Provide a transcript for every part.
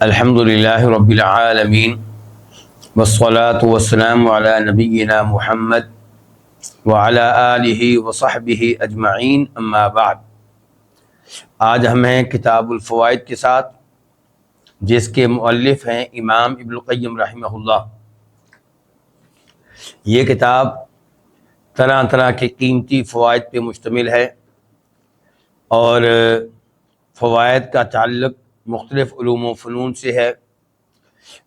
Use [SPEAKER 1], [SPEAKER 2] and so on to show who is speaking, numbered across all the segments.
[SPEAKER 1] الحمد للہ رب العالمین والصلاة والسلام علی نبینا محمد وعلی آلہ وصحبہ اجمعین، اما بعد۔ آج ہم ہیں کتاب الفوائد کے ساتھ، جس کے مؤلف ہیں امام ابن القیم رحمہ اللہ۔ یہ کتاب طرح طرح کے قیمتی فوائد پہ مشتمل ہے، اور فوائد کا تعلق مختلف علوم و فنون سے ہے۔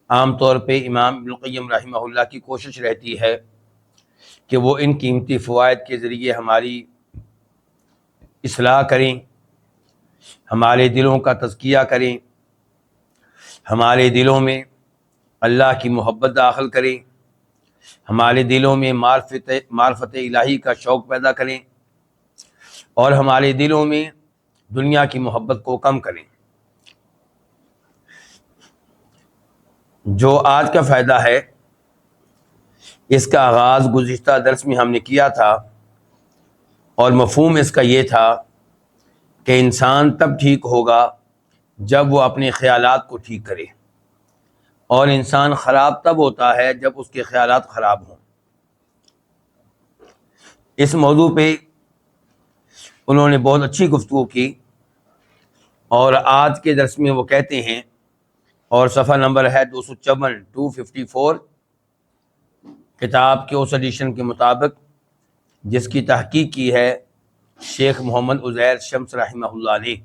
[SPEAKER 1] عام طور پہ امام ابن القیم رحمہ اللہ کی کوشش رہتی ہے کہ وہ ان قیمتی فوائد کے ذریعے ہماری اصلاح کریں، ہمارے دلوں کا تزکیہ کریں، ہمارے دلوں میں اللہ کی محبت داخل کریں، ہمارے دلوں میں معرفت الہی کا شوق پیدا کریں، اور ہمارے دلوں میں دنیا کی محبت کو کم کریں۔ جو آج کا فائدہ ہے، اس کا آغاز گزشتہ درس میں ہم نے کیا تھا، اور مفہوم اس کا یہ تھا کہ انسان تب ٹھیک ہوگا جب وہ اپنے خیالات کو ٹھیک کرے، اور انسان خراب تب ہوتا ہے جب اس کے خیالات خراب ہوں۔ اس موضوع پہ انہوں نے بہت اچھی گفتگو کی، اور آج کے درس میں وہ کہتے ہیں، اور صفحہ نمبر ہے 254 کتاب کے اس ایڈیشن کے مطابق جس کی تحقیق کی ہے شیخ محمد عزیر شمس رحمہ اللہ نے،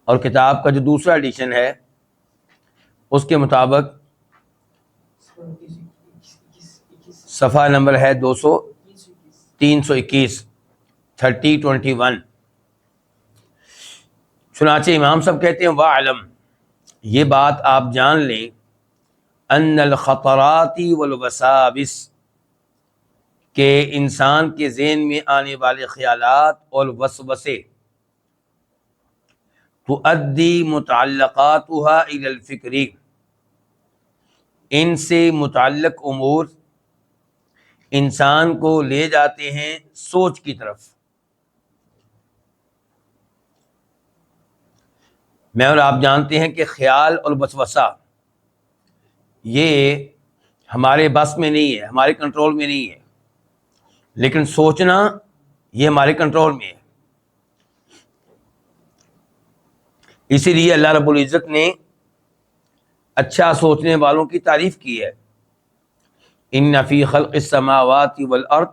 [SPEAKER 1] اور کتاب کا جو دوسرا ایڈیشن ہے اس کے مطابق صفحہ نمبر ہے 321 3021۔ چنانچہ امام صاحب کہتے ہیں، وَاعْلَمْ، یہ بات آپ جان لیں، ان الخطرات والوساوس، کہ انسان کے ذہن میں آنے والے خیالات اور وسوسے، تؤدی متعلقاتها الى الفکر، ان سے متعلق امور انسان کو لے جاتے ہیں سوچ کی طرف۔ میں اور آپ جانتے ہیں کہ خیال اور وسوسہ یہ ہمارے بس میں نہیں ہے، ہمارے کنٹرول میں نہیں ہے، لیکن سوچنا یہ ہمارے کنٹرول میں ہے۔ اسی لیے اللہ رب العزت نے اچھا سوچنے والوں کی تعریف کی ہے، ان فی خلق السماوات والارض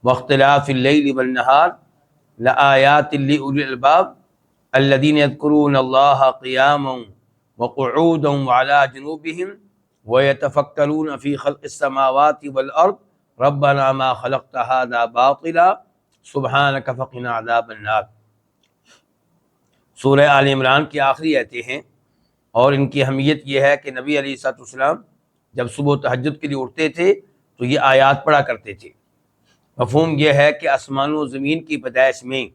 [SPEAKER 1] واختلاف اللیل والنہار لآیات لأولی الالباب الذین یذکرون اللہ قیاما وقعودا وعلی جنوبہم ویتفکرون فی خلق السماوات والارض ربنا ما خلقت هذا باطلا سبحانک فقنا عذاب النار۔ سورہ آل عمران کی آخری آیتیں ہیں، اور ان کی اہمیت یہ ہے کہ نبی علیہ الصلوۃ والسلام جب صبح تہجد کے لیے اٹھتے تھے تو یہ آیات پڑھا کرتے تھے۔ مفہوم یہ ہے کہ آسمان و زمین کی پیدائش میں،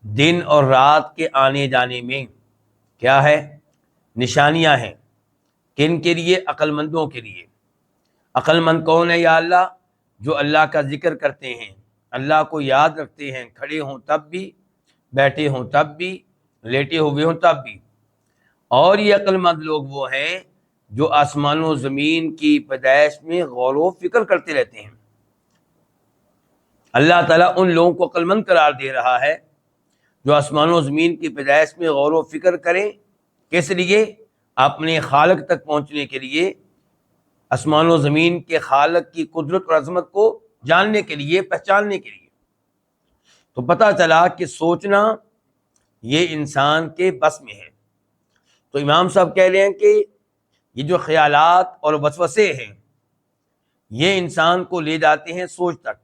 [SPEAKER 1] دن اور رات کے آنے جانے میں کیا ہے؟ نشانیاں ہیں۔ کن کے لیے؟ عقل مندوں کے لیے۔ عقل مند کون ہے یا اللہ؟ جو اللہ کا ذکر کرتے ہیں، اللہ کو یاد رکھتے ہیں، کھڑے ہوں تب بھی، بیٹھے ہوں تب بھی، لیٹے ہوئے ہوں تب بھی۔ اور یہ عقل مند لوگ وہ ہیں جو آسمان و زمین کی پیدائش میں غور و فکر کرتے رہتے ہیں۔ اللہ تعالیٰ ان لوگوں کو عقل مند قرار دے رہا ہے جو آسمان و زمین کی پیدائش میں غور و فکر کریں۔ کس لیے؟ اپنے خالق تک پہنچنے کے لیے، آسمان و زمین کے خالق کی قدرت اور عظمت کو جاننے کے لیے، پہچاننے کے لیے۔ تو پتہ چلا کہ سوچنا یہ انسان کے بس میں ہے۔ تو امام صاحب کہہ رہے ہیں کہ یہ جو خیالات اور وسوسے ہیں، یہ انسان کو لے جاتے ہیں سوچ تک۔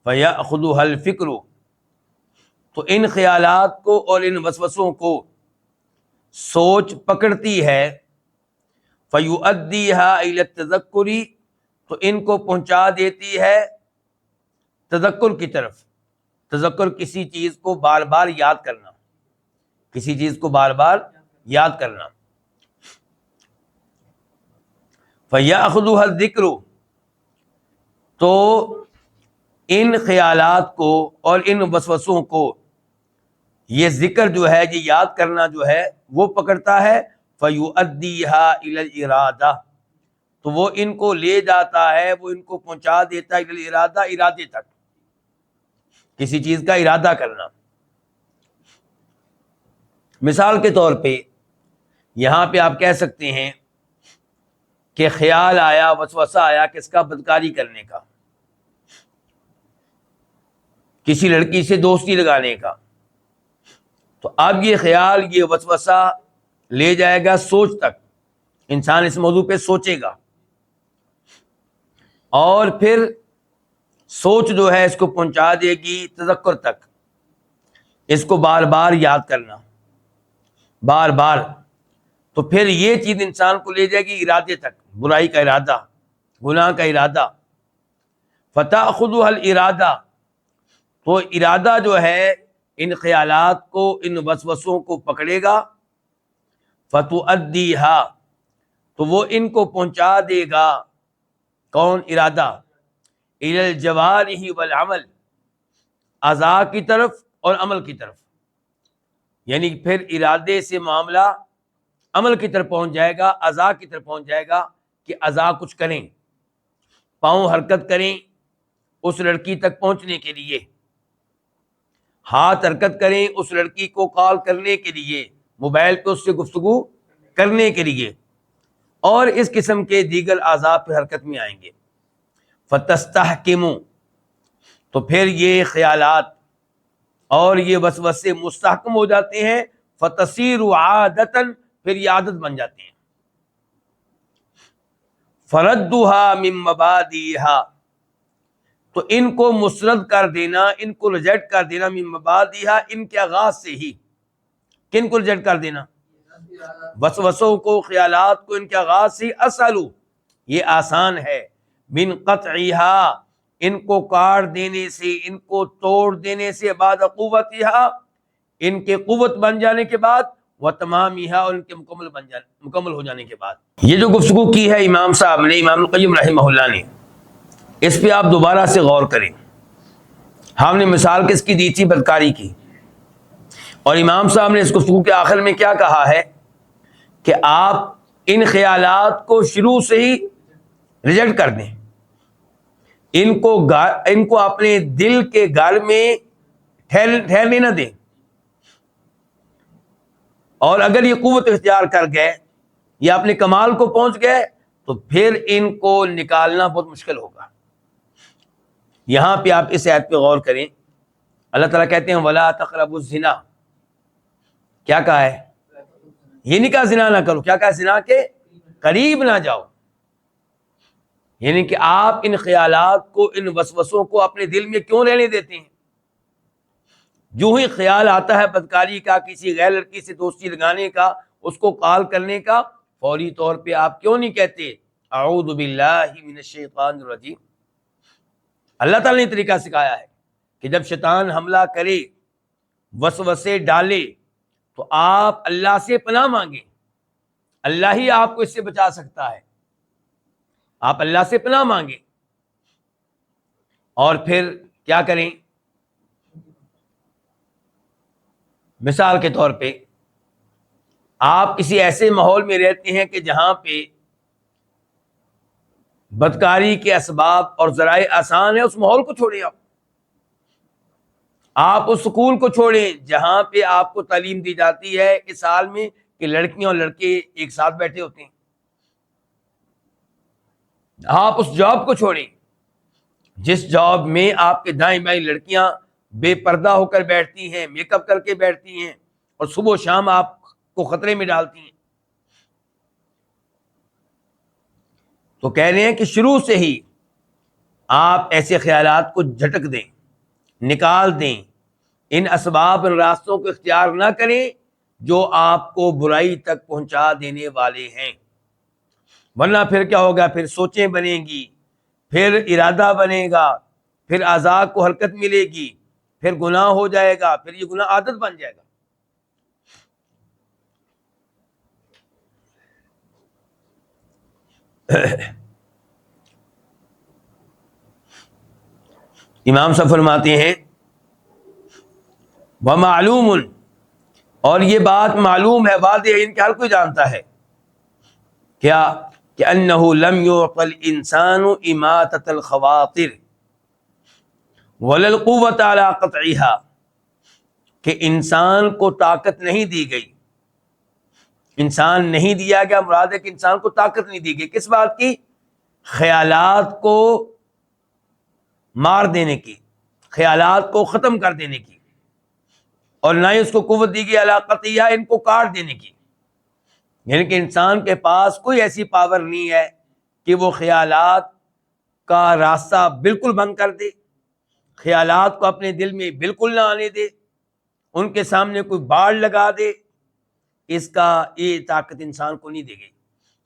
[SPEAKER 1] فَيَأْخُذُهَا الْفِكْرُ، تو ان خیالات کو اور ان وسوسوں کو سوچ پکڑتی ہے۔ فَيُؤَدِّيهَا إِلَى التَّذَكُّرِ، تو ان کو پہنچا دیتی ہے تذکر کی طرف۔ تذکر کسی چیز کو بار بار یاد کرنا، کسی چیز کو بار بار یاد کرنا۔ فَيَأْخُذُهَا الذِّكْرُ، تو ان خیالات کو اور ان وسوسوں کو یہ ذکر جو ہے، یہ یاد کرنا جو ہے وہ پکڑتا ہے، فَيُؤَدِّيهَا إِلَى الْإِرَادَةِ، تو وہ ان کو لے جاتا ہے، وہ ان کو پہنچا دیتا ہے إِلَى الْإِرَادَةِ، ارادے تک، کسی چیز کا ارادہ کرنا۔ مثال کے طور پہ یہاں پہ آپ کہہ سکتے ہیں کہ خیال آیا، وسوسہ آیا کس کا؟ بدکاری کرنے کا، کسی لڑکی سے دوستی لگانے کا، تو اب یہ خیال، یہ وسوسہ لے جائے گا سوچ تک، انسان اس موضوع پہ سوچے گا، اور پھر سوچ جو ہے اس کو پہنچا دے گی تذکر تک، اس کو بار بار یاد کرنا، بار بار، تو پھر یہ چیز انسان کو لے جائے گی ارادے تک، برائی کا ارادہ، گناہ کا ارادہ، فَتَأْخُذُهَا الْإِرَادَةُ، تو ارادہ جو ہے ان خیالات کو، ان وسوسوں کو پکڑے گا، فَتُؤَدِّيهَا، تو وہ ان کو پہنچا دے گا، کون؟ ارادہ، إِلَى الْجَوَارِحِ وَالْعَمَلِ، اعضاء کی طرف اور عمل کی طرف، یعنی پھر ارادے سے معاملہ عمل کی طرف پہنچ جائے گا، اعضاء کی طرف پہنچ جائے گا کہ اعضاء کچھ کریں، پاؤں حرکت کریں اس لڑکی تک پہنچنے کے لیے، ہاتھ حرکت کریں اس لڑکی کو کال کرنے کے لیے، موبائل پہ اس سے گفتگو کرنے کے لیے، اور اس قسم کے دیگر اعضاء پہ حرکت میں آئیں گے۔ فَتَسْتَحْكِمُ، تو پھر یہ خیالات اور یہ وسوسے مستحکم ہو جاتے ہیں، فَتَصِيرُ عَادَةً، پھر یہ عادت بن جاتے ہیں۔ فَرَدُّهَا مِن مَبَادِئِهَا، تو ان کو مسترد کر دینا، ان کو ریجیکٹ کر دینا، من مبادئها، ان کے آغاز سے ہی، کن کو ریجیکٹ کر دینا؟ وسوسوں کو، خیالات کو، ان کے آغاز سے، اسہل، یہ آسان ہے، من قطعها، ان کو کاٹ دینے سے، ان کو توڑ دینے سے، بعد قوتها، ان کے قوت بن جانے کے بعد، وتمامها، اور ان کے مکمل ہو جانے کے بعد۔ یہ جو گفتگو کی ہے امام صاحب نے، امام القیم رحمہ اللہ نے، اس پہ آپ دوبارہ سے غور کریں۔ ہم نے مثال کس کی دی تھی؟ بدکاری کی، اور امام صاحب نے اس گفتگو کے آخر میں کیا کہا ہے کہ آپ ان خیالات کو شروع سے ہی ریجیکٹ کر دیں، ان کو اپنے دل کے گھر میں ٹھہرنے نہ دیں، اور اگر یہ قوت اختیار کر گئے یا اپنے کمال کو پہنچ گئے تو پھر ان کو نکالنا بہت مشکل ہوگا۔ یہاں پہ آپ اس آیت پہ غور کریں، اللہ تعالیٰ کہتے ہیں وَلَا تَقْرَبُوا الزِّنَا، کیا کہا ہے؟ یہ نہیں کہا زنا نہ کرو، کیا کہا؟ زنا کے قریب نہ جاؤ، یعنی کہ آپ ان خیالات کو، ان وسوسوں کو اپنے دل میں کیوں رہنے دیتے ہیں؟ جو ہی خیال آتا ہے بدکاری کا، کسی غیر لڑکی سے دوستی لگانے کا، اس کو کال کرنے کا، فوری طور پہ آپ کیوں نہیں کہتے اعوذ باللہ من الشیطان الرجیم؟ اللہ تعالیٰ نے طریقہ سکھایا ہے کہ جب شیطان حملہ کرے، وسوسے ڈالے، تو آپ اللہ سے پناہ مانگیں، اللہ ہی آپ کو اس سے بچا سکتا ہے، آپ اللہ سے پناہ مانگیں، اور پھر کیا کریں؟ مثال کے طور پہ آپ کسی ایسے ماحول میں رہتے ہیں کہ جہاں پہ بدکاری کے اسباب اور ذرائع آسان ہیں، اس ماحول کو چھوڑیں، آپ اس سکول کو چھوڑیں جہاں پہ آپ کو تعلیم دی جاتی ہے اس حال میں کہ لڑکیاں اور لڑکے ایک ساتھ بیٹھے ہوتے ہیں، آپ اس جاب کو چھوڑیں جس جاب میں آپ کے دائیں بائیں لڑکیاں بے پردہ ہو کر بیٹھتی ہیں، میک اپ کر کے بیٹھتی ہیں، اور صبح و شام آپ کو خطرے میں ڈالتی ہیں۔ تو کہہ رہے ہیں کہ شروع سے ہی آپ ایسے خیالات کو جھٹک دیں، نکال دیں، ان اسباب، ان راستوں کو اختیار نہ کریں جو آپ کو برائی تک پہنچا دینے والے ہیں، ورنہ پھر کیا ہوگا؟ پھر سوچیں بنیں گی، پھر ارادہ بنے گا، پھر اعضاء کو حرکت ملے گی، پھر گناہ ہو جائے گا، پھر یہ گناہ عادت بن جائے گا۔ امام صاحب فرماتے ہیں وَمَعْلُومٌ، اور یہ بات معلوم ہے، واضح ہے، ان کے ہر کوئی جانتا ہے کیا کہ انہ لم یعط الانسان اماطۃ الخواطر ولا القوۃ علی قطعها، کہ انسان کو طاقت نہیں دی گئی، انسان نہیں دیا گیا، مراد ہے کہ انسان کو طاقت نہیں دی گئی کس بات کی؟ خیالات کو مار دینے کی، خیالات کو ختم کر دینے کی، اور نہ ہی اس کو قوت دی گئی علاقتیہ، ان کو کاٹ دینے کی، یعنی کہ انسان کے پاس کوئی ایسی پاور نہیں ہے کہ وہ خیالات کا راستہ بالکل بند کر دے، خیالات کو اپنے دل میں بالکل نہ آنے دے، ان کے سامنے کوئی باڑ لگا دے، اس کا یہ طاقت انسان کو نہیں دے گئی۔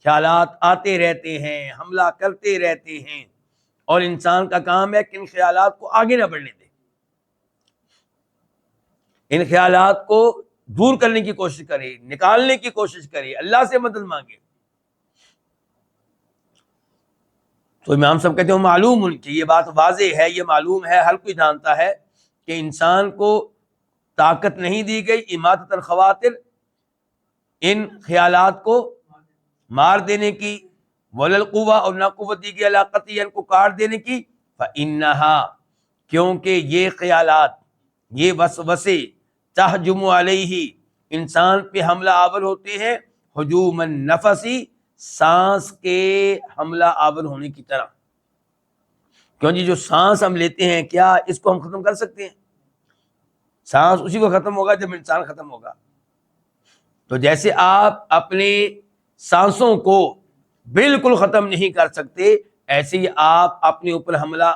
[SPEAKER 1] خیالات آتے رہتے ہیں، حملہ کرتے رہتے ہیں، اور انسان کا کام ہے کہ ان خیالات کو آگے نہ بڑھنے دے، ان خیالات کو دور کرنے کی کوشش کرے، نکالنے کی کوشش کرے، اللہ سے مدد مانگے۔ تو امام صاحب کہتے ہیں معلوم ان کی، یہ بات واضح ہے، یہ معلوم ہے، ہر کوئی جانتا ہے کہ انسان کو طاقت نہیں دی گئی اماطۃ الخواطر، ان خیالات کو مار دینے کی، ولا القوہ، اور نہ قوت دی گئی علاقتی، ان کو کاٹ دینے کی، فإنہا، کیونکہ یہ خیالات، یہ وسوسے، تہجم علیہ، انسان پہ حملہ آور ہوتے ہیں، ہجوم النفسی، سانس کے حملہ آور ہونے کی طرح۔ کیوں جی، جو سانس ہم لیتے ہیں کیا اس کو ہم ختم کر سکتے ہیں؟ سانس اسی کو ختم ہوگا جب انسان ختم ہوگا۔ تو جیسے آپ اپنے سانسوں کو بالکل ختم نہیں کر سکتے، ایسے ہی آپ اپنے اوپر حملہ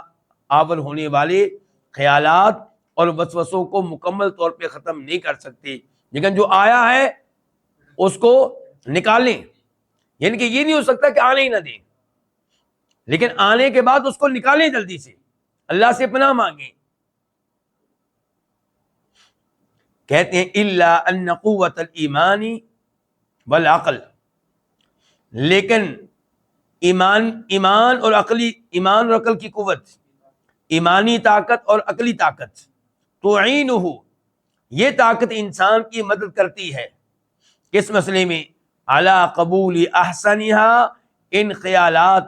[SPEAKER 1] آور ہونے والے خیالات اور وسوسوں کو مکمل طور پہ ختم نہیں کر سکتے، لیکن جو آیا ہے اس کو نکالیں، یعنی کہ یہ نہیں ہو سکتا کہ آنے ہی نہ دیں، لیکن آنے کے بعد اس کو نکالیں، جلدی سے اللہ سے پناہ مانگیں۔ کہتے ہیں الا ان قوت الایمان والعقل، لیکن ایمان اور عقل کی قوت، ایمانی طاقت اور عقلی طاقت، تعینہ، یہ طاقت انسان کی مدد کرتی ہے کس مسئلے میں؟ علی قبول احسنھا، ان خیالات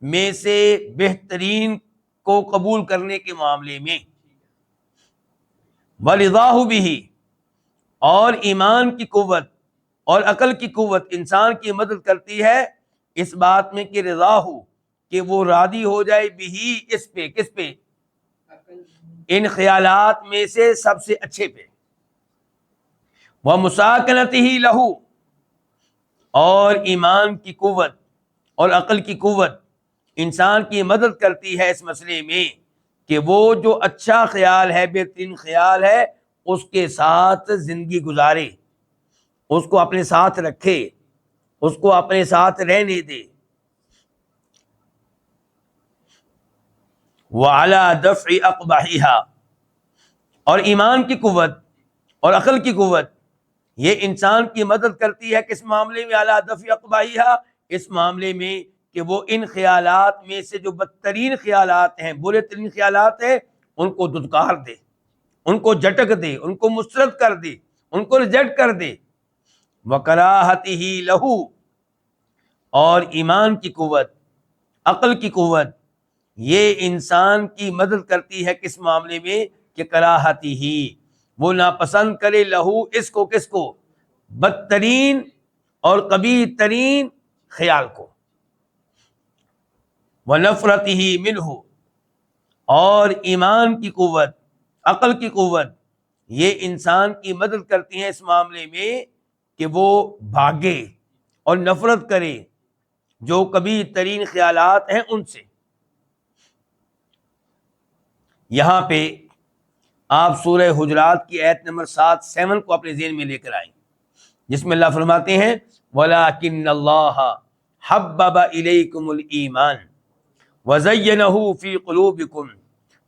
[SPEAKER 1] میں سے بہترین کو قبول کرنے کے معاملے میں، ورضاہ بہ، اور ایمان کی قوت اور عقل کی قوت انسان کی مدد کرتی ہے اس بات میں کہ رضا ہو، کہ وہ راضی ہو جائے بھی، اس پہ، کس پہ؟ ان خیالات میں سے سب سے اچھے پہ، وَمُسَاكَنَتِهِ لَهُ، اور ایمان کی قوت اور عقل کی قوت انسان کی مدد کرتی ہے اس مسئلے میں کہ وہ جو اچھا خیال ہے، بہترین خیال ہے، اس کے ساتھ زندگی گزارے، اس کو اپنے ساتھ رکھے، اس کو اپنے ساتھ رہنے دے۔ وَعَلَى دَفْعِ أَقْبَحِهَا، اور ایمان کی قوت اور عقل کی قوت یہ انسان کی مدد کرتی ہے کس معاملے میں؟ عَلَى دَفْعِ أَقْبَحِهَا، اس معاملے میں کہ وہ ان خیالات میں سے جو بدترین خیالات ہیں، برے ترین خیالات ہیں، ان کو دھتکار دے، ان کو جھٹک دے، ان کو مسترد کر دے، ان کو ریجیکٹ کر دے۔ وَكَرَاهَتِهِ لَهُ، اور ایمان کی قوت، عقل کی قوت یہ انسان کی مدد کرتی ہے کس معاملے میں کہ کراہتہ، وہ ناپسند کرے، لہو، اس کو، کس کو؟ بدترین اور قبیح ترین خیال کو، ونفرتہ منہ، اور ایمان کی قوت، عقل کی قوت یہ انسان کی مدد کرتی ہے اس معاملے میں کہ وہ بھاگے اور نفرت کرے جو کبھی ترین خیالات ہیں ان سے۔ یہاں پہ آپ سورہ حجرات کی آیت نمبر 7 کو اپنے ذہن میں لے کر آئیں، جس میں اللہ فرماتے ہیں وَلَٰكِنَّ اللَّهَ حَبَّبَ إِلَيْكُمُ الْإِيمَانَ وَزَيَّنَهُ فِي قُلُوبِكُمْ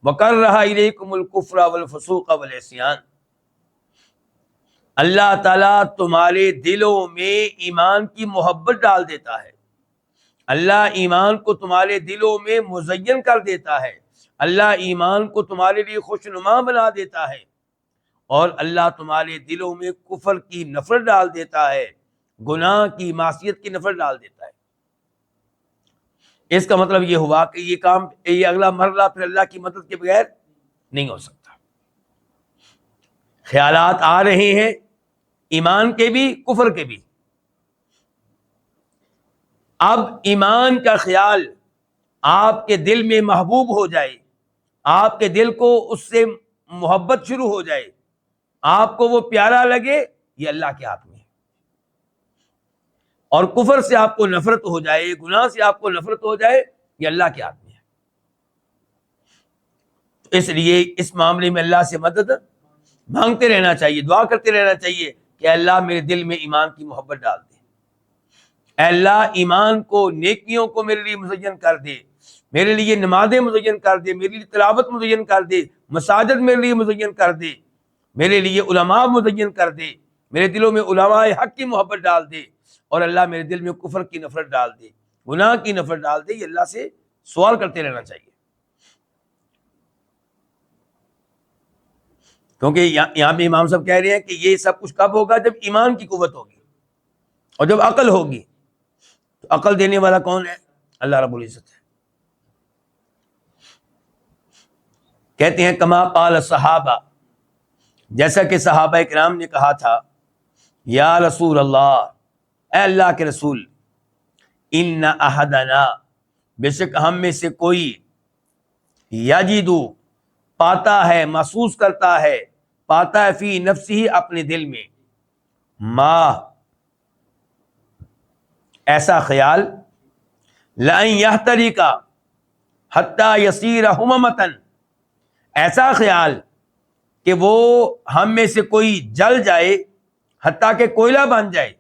[SPEAKER 1] وَكَرَّهَ إِلَيْكُمُ الْكُفْرَ وَالْفُسُوقَ وَالْعِصْيَانَ، اللہ تعالیٰ تمہارے دلوں میں ایمان کی محبت ڈال دیتا ہے، اللہ ایمان کو تمہارے دلوں میں مزین کر دیتا ہے، اللہ ایمان کو تمہارے لیے خوشنما بنا دیتا ہے، اور اللہ تمہارے دلوں میں کفر کی نفرت ڈال دیتا ہے، گناہ کی، معصیت کی نفرت ڈال دیتا ہے۔ اس کا مطلب یہ ہوا کہ یہ کام، یہ اگلا مرحلہ پھر اللہ کی مدد کے بغیر نہیں ہو سکتا۔ خیالات آ رہے ہیں، ایمان کے بھی کفر کے بھی۔ اب ایمان کا خیال آپ کے دل میں محبوب ہو جائے، آپ کے دل کو اس سے محبت شروع ہو جائے، آپ کو وہ پیارا لگے، یہ اللہ کے ہاتھ میں ہے۔ اور کفر سے آپ کو نفرت ہو جائے، گناہ سے آپ کو نفرت ہو جائے، یہ اللہ کے ہاتھ میں ہے۔ تو اس لیے اس معاملے میں اللہ سے مدد مانگتے رہنا چاہیے، دعا کرتے رہنا چاہیے کہ اللہ میرے دل میں ایمان کی محبت ڈال دے، اے اللہ ایمان کو، نیکیوں کو میرے لیے مزین کر دے، میرے لیے نمازیں مزین کر دے، میرے لیے تلاوت مزین کر دے، مساجد میرے لیے مزین کر دے، میرے لیے علماء مزین کر دے، میرے دلوں میں علماء حق کی محبت ڈال دے، اور اللہ میرے دل میں کفر کی نفرت ڈال دے، گناہ کی نفرت ڈال دے۔ یہ اللہ سے سوال کرتے رہنا چاہیے، کیونکہ یہاں پہ امام صاحب کہہ رہے ہیں کہ یہ سب کچھ کب ہوگا؟ جب ایمان کی قوت ہوگی اور جب عقل ہوگی۔ تو عقل دینے والا کون ہے؟ اللہ رب العزت ہے۔ کہتے ہیں کما قال صحابہ، جیسا کہ صحابہ کرام نے کہا تھا، یا رسول اللہ، اے اللہ کے رسول، ان احدنا، بے شک ہم میں سے کوئی، یجدو، پاتا ہے، محسوس کرتا ہے، پاتا ہے، فی نفسی، اپنے دل میں، ما، ایسا خیال، لئن یحترق حتی یصیر حممۃ، ایسا خیال کہ وہ ہم میں سے کوئی جل جائے، حتیٰ کہ کوئلہ بن جائے،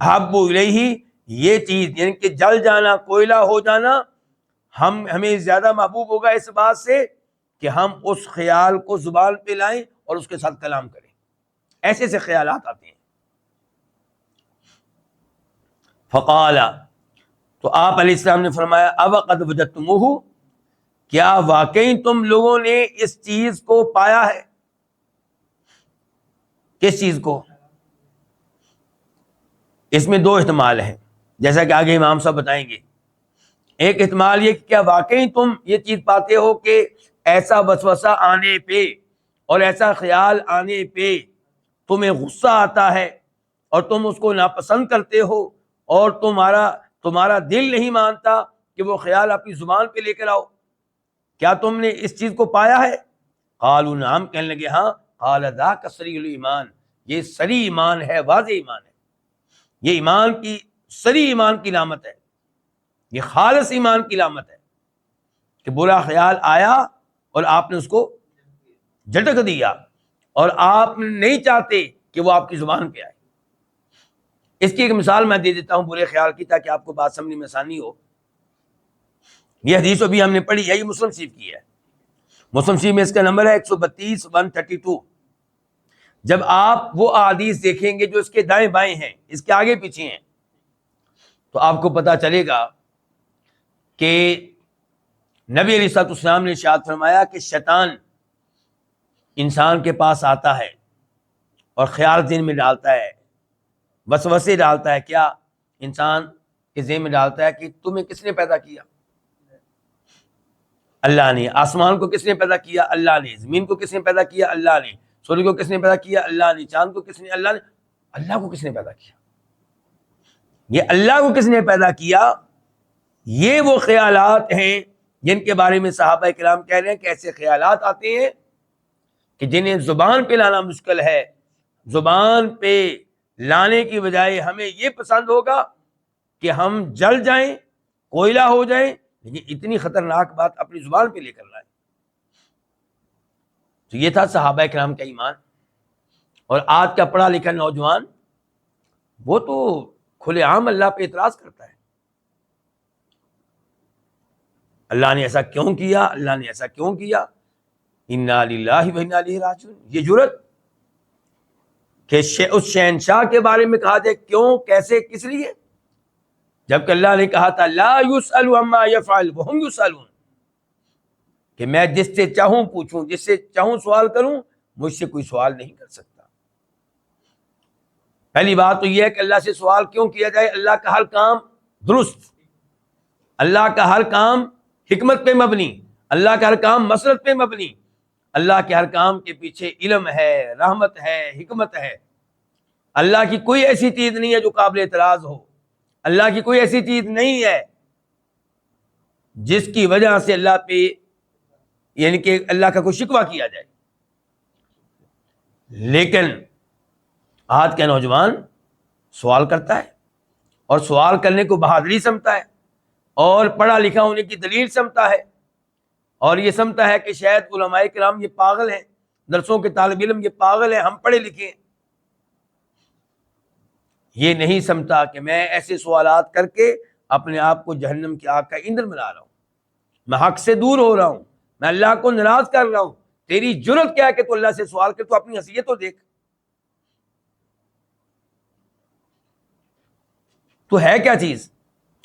[SPEAKER 1] حب الیہ، یہ چیز یعنی کہ جل جانا، کوئلہ ہو جانا، ہمیں زیادہ محبوب ہوگا اس بات سے کہ ہم اس خیال کو زبان پہ لائیں اور اس کے ساتھ کلام کریں۔ ایسے سے خیالات آتے ہیں۔ فقال، تو آپ علیہ السلام نے فرمایا، اوقد وجدتموہ، کیا واقعی تم لوگوں نے اس چیز کو پایا ہے؟ کس چیز کو؟ اس میں دو احتمال ہیں، جیسا کہ آگے امام صاحب بتائیں گے۔ ایک احتمال یہ کہ کیا واقعی تم یہ چیز پاتے ہو کہ ایسا وسوسہ آنے پہ اور ایسا خیال آنے پہ تمہیں غصہ آتا ہے اور تم اس کو ناپسند کرتے ہو اور تمہارا دل نہیں مانتا کہ وہ خیال اپنی زبان پہ لے کر آؤ؟ کیا تم نے اس چیز کو پایا ہے؟ قالوا نعم، کہنے لگے ہاں۔ قال ذاک صریح الایمان، یہ صریح ایمان ہے، واضح ایمان ہے، یہ ایمان کی صریح ایمان کی علامت ہے، یہ خالص ایمان کی علامت ہے کہ برا خیال آیا اور آپ نے اس کو جھٹک دیا اور آپ نہیں چاہتے کہ وہ آپ کی زبان پہ آئے۔ اس کی ایک مثال میں دے دیتا ہوں برے خیال کی، تاکہ آپ کو بات سمجھنے میں آسانی ہو۔ یہ حدیث ابھی ہم نے پڑھی ہے، یہ مسلم شریف کی ہے، مسلم شریف میں اس کا نمبر ہے 132 132۔ جب آپ وہ احادیث دیکھیں گے جو اس کے دائیں بائیں ہیں، اس کے آگے پیچھے ہیں، تو آپ کو پتا چلے گا کہ نبی علیہ الصلوۃ والسلام نے ارشاد فرمایا کہ شیطان انسان کے پاس آتا ہے اور خیال ذہن میں ڈالتا ہے، وسوسے ڈالتا ہے۔ کیا؟ انسان کے ذہن میں ڈالتا ہے کہ تمہیں کس نے پیدا کیا؟ اللہ نے۔ آسمان کو کس نے پیدا کیا؟ اللہ نے۔ زمین کو کس نے پیدا کیا؟ اللہ نے۔ سورج کو کس نے پیدا کیا؟ اللہ نے۔ چاند کو کس نے؟ اللہ نے۔ اللہ کو کس نے پیدا کیا؟ یہ اللہ کو کس نے پیدا کیا، یہ وہ خیالات ہیں جن کے بارے میں صحابہ کرام کہہ رہے ہیں کہ ایسے خیالات آتے ہیں کہ جنہیں زبان پہ لانا مشکل ہے۔ زبان پہ لانے کی بجائے ہمیں یہ پسند ہوگا کہ ہم جل جائیں، کوئلہ ہو جائیں، لیکن اتنی خطرناک بات اپنی زبان پہ لے کر لائیں۔ تو یہ تھا صحابہ کرام کا ایمان۔ اور آج کا پڑھا لکھا نوجوان، وہ تو کھلے عام اللہ پہ اعتراض کرتا ہے، اللہ نے ایسا کیوں کیا، اللہ نے ایسا کیوں کیا، انا للہ و انا الیہ راجعون۔ یہ جرأت کہ اس شہنشاہ کے بارے میں کہا جائے کیوں، کیسے، کس لیے، جبکہ اللہ نے کہا تھا لا یسأل عما یفعل وہم یسألون، کہ میں جس سے چاہوں پوچھوں، جس سے چاہوں سوال کروں، مجھ سے کوئی سوال نہیں کر سکتا۔ پہلی بات تو یہ ہے کہ اللہ سے سوال کیوں کیا جائے؟ اللہ کا ہر کام درست، اللہ کا ہر کام حکمت پہ مبنی، اللہ کا ہر کام مسرت پہ مبنی، اللہ کے ہر کام کے پیچھے علم ہے، رحمت ہے، حکمت ہے۔ اللہ کی کوئی ایسی چیز نہیں ہے جو قابل اعتراض ہو، اللہ کی کوئی ایسی چیز نہیں ہے جس کی وجہ سے اللہ پہ یعنی کہ اللہ کا کوئی شکوہ کیا جائے۔ لیکن آج کا نوجوان سوال کرتا ہے، اور سوال کرنے کو بہادری سمجھتا ہے، اور پڑھا لکھا ہونے کی دلیل سمجھتا ہے، اور یہ سمجھتا ہے کہ شاید علماء کرام یہ پاگل ہیں، درسوں کے طالب علم یہ پاگل ہیں، ہم پڑھے لکھے ہیں۔ یہ نہیں سمجھتا کہ میں ایسے سوالات کر کے اپنے آپ کو جہنم کی آگ کا ایندھن بنا رہا ہوں، میں حق سے دور ہو رہا ہوں، میں اللہ کو ناراض کر رہا ہوں۔ تیری جرت کیا ہے کہ تو اللہ سے سوال کر؟ تو اپنی حیثیت تو دیکھ، تو ہے کیا چیز؟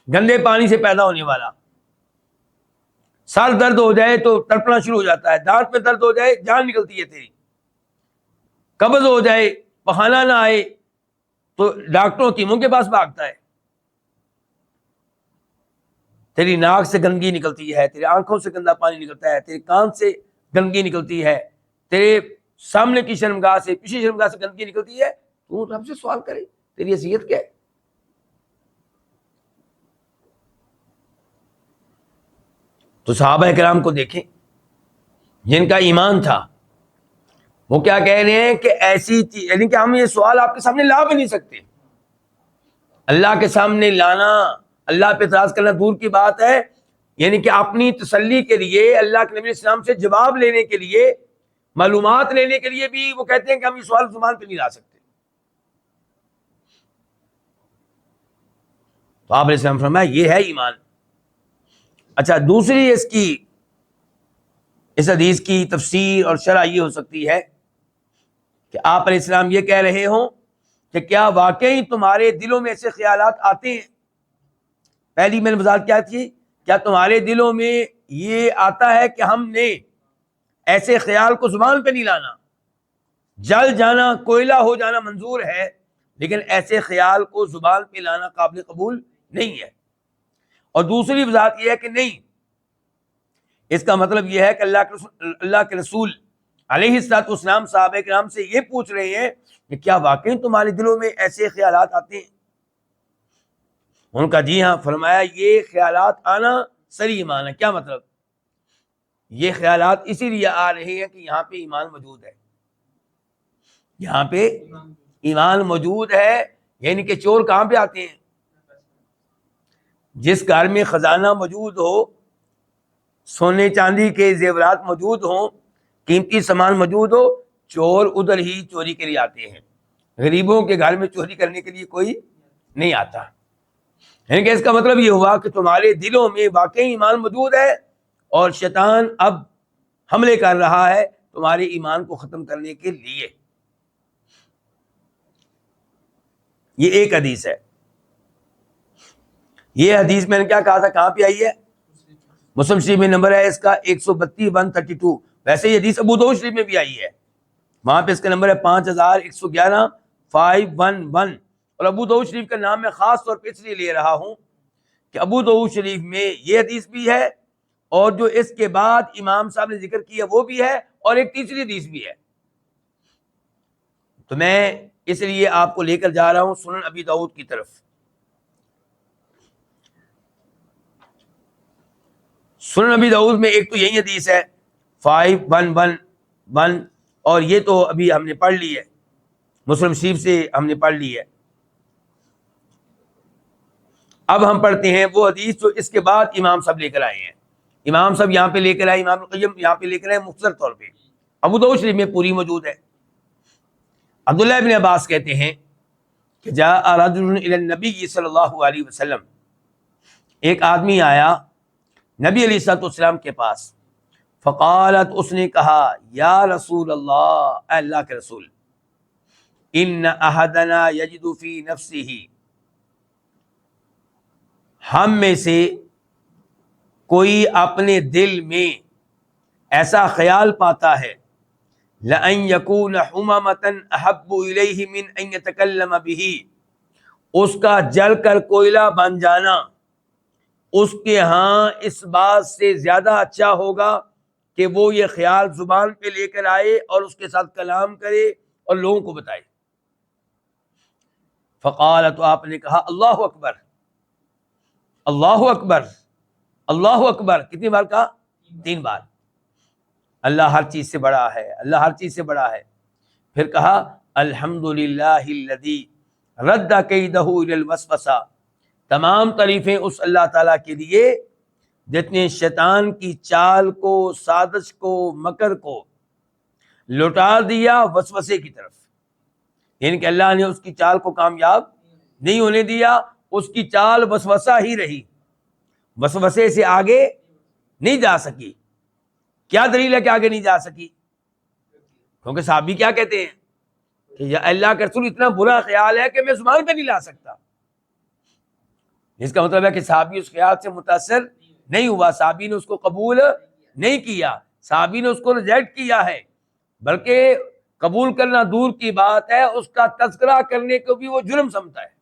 [SPEAKER 1] گندے پانی سے پیدا ہونے والا، سر درد ہو جائے تو تڑپنا شروع ہو جاتا ہے، دانت میں درد ہو جائے جان نکلتی ہے تیری، قبض ہو جائے پخانہ نہ آئے تو ڈاکٹروں حکیموں کے پاس بھاگتا ہے، تیری ناک سے گندگی نکلتی ہے، تیری آنکھوں سے گندا پانی نکلتا ہے، تیرے کان سے گندگی نکلتی ہے، تیرے سامنے کی شرمگاہ سے پیچھے شرمگاہ سے گندگی نکلتی ہے، تو رب سے سوال کرے تیری حیثیت کیا ہے؟ تو صحابہ کرام کو دیکھیں جن کا ایمان تھا، وہ کیا کہہ رہے ہیں کہ ایسی چیز یعنی کہ ہم یہ سوال آپ کے سامنے لا بھی نہیں سکتے، اللہ کے سامنے لانا، اللہ پہ اعتراض کرنا دور کی بات ہے، یعنی کہ اپنی تسلی کے لیے، اللہ کے نبی علیہ السلام سے جواب لینے کے لیے، معلومات لینے کے لیے بھی وہ کہتے ہیں کہ ہم یہ سوال زبان پہ نہیں لا سکتے۔ تو آپ علیہ السلام فرمایا یہ ہے ایمان۔ اچھا، دوسری اس حدیث کی تفسیر اور شرح یہ ہو سکتی ہے کہ آپ علیہ السلام یہ کہہ رہے ہوں کہ کیا واقعی تمہارے دلوں میں ایسے خیالات آتے ہیں؟ پہلی میں نے وضاحت کیا تھی؟ کیا تمہارے دلوں میں یہ آتا ہے کہ ہم نے ایسے خیال کو زبان پہ نہیں لانا؟ جل جانا، کوئلہ ہو جانا منظور ہے، لیکن ایسے خیال کو زبان پہ لانا قابل قبول نہیں ہے۔ اور دوسری وضاحت یہ ہے کہ نہیں، اس کا مطلب یہ ہے کہ اللہ کے رسول علیہ الصلوۃ والسلام صحابہ کرام سے یہ پوچھ رہے ہیں کہ کیا واقعی تمہارے دلوں میں ایسے خیالات آتے ہیں؟ ان کا جی ہاں۔ فرمایا یہ خیالات آنا صریح ایمان ہے۔ کیا مطلب؟ یہ خیالات اسی لیے آ رہے ہیں کہ یہاں پہ ایمان موجود ہے، یہاں پہ ایمان موجود ہے، یعنی کہ چور کہاں پہ آتے ہیں؟ جس گھر میں خزانہ موجود ہو، سونے چاندی کے زیورات موجود ہوں، قیمتی سامان موجود ہو، چور ادھر ہی چوری کے لیے آتے ہیں، غریبوں کے گھر میں چوری کرنے کے لیے کوئی نہیں آتا۔ یعنی کہ اس کا مطلب یہ ہوا کہ تمہارے دلوں میں واقعی ایمان موجود ہے، اور شیطان اب حملے کر رہا ہے تمہارے ایمان کو ختم کرنے کے لیے۔ یہ ایک حدیث ہے۔ یہ حدیث میں نے کیا کہا تھا کہاں پہ آئی ہے؟ مسلم شریف میں نمبر ہے اس کا 132 ویسے یہ حدیث ابو داؤد شریف میں بھی آئی ہے، وہاں پہ اس کا نمبر ہے 5111 511۔ اور ابو داؤد شریف کا نام میں خاص طور پہ اس لیے لے رہا ہوں کہ ابو داؤد شریف میں یہ حدیث بھی ہے، اور جو اس کے بعد امام صاحب نے ذکر کیا وہ بھی ہے، اور ایک تیسری حدیث بھی ہے۔ تو میں اس لیے آپ کو لے کر جا رہا ہوں سنن ابی داؤد کی طرف۔ سنن ابی داؤد میں ایک تو یہی حدیث ہے 5111، اور یہ تو ابھی ہم نے پڑھ لی ہے، مسلم شریف سے ہم نے پڑھ لی ہے۔ اب ہم پڑھتے ہیں وہ حدیث جو اس کے بعد امام صاحب لے کر آئے ہیں۔ امام صاحب یہاں پہ لے کر آئے، امام القیم یہاں پہ لے کر آئے مختصر طور پہ، ابو داؤد شریف میں پوری موجود ہے۔ عبداللہ ابن عباس کہتے ہیں کہ جاء رجل الی النبی صلی اللہ علیہ وسلم، ایک آدمی آیا نبی علیہ الصلوۃ والسلام کے پاس، فقالت، اس نے کہا، یا رسول اللہ، اے اللہ کے رسول، ان احدنا یجد فی نفسہ، ہم میں سے کوئی اپنے دل میں ایسا خیال پاتا ہے لَأَن يَكُونَ حُمَامَةً أَحَبُّ إِلَيْهِ مِنْ أَن يَتَكَلَّمَ بِهِ، اس کا جل کر کوئلہ بن جانا اس کے ہاں اس بات سے زیادہ اچھا ہوگا کہ وہ یہ خیال زبان پہ لے کر آئے اور اس کے ساتھ کلام کرے اور لوگوں کو بتائے۔ فقال، تو آپ نے کہا اللہ اکبر، اللہ اکبر، اللہ اکبر، کتنی بار کہا؟ 3 بار۔ اللہ ہر چیز سے بڑا ہے، اللہ ہر چیز سے بڑا ہے۔ پھر کہا الحمدللہ الذی رد کیدہ الی الوسوسہ، تمام تعریفیں اس اللہ تعالیٰ کے لیے جس نے شیطان کی چال کو، سازش کو، مکر کو لوٹا دیا وسوسے کی طرف، یعنی کہ اللہ نے اس کی چال کو کامیاب نہیں ہونے دیا، اس کی چال وسوسہ ہی رہی، وسوسے سے آگے نہیں جا سکی۔ کیا دلیل ہے کہ آگے نہیں جا سکی؟ کیونکہ صحابی کیا کہتے ہیں کہ یا اللہ کے رسول اتنا برا خیال ہے کہ میں زبان پہ نہیں لا سکتا۔ اس کا مطلب ہے کہ صحابی اس خیال سے متاثر نہیں ہوا، صحابی نے اس کو قبول نہیں کیا، صحابی نے اس کو ریجیکٹ کیا ہے، بلکہ قبول کرنا دور کی بات ہے، اس کا تذکرہ کرنے کو بھی وہ جرم سمجھتا ہے۔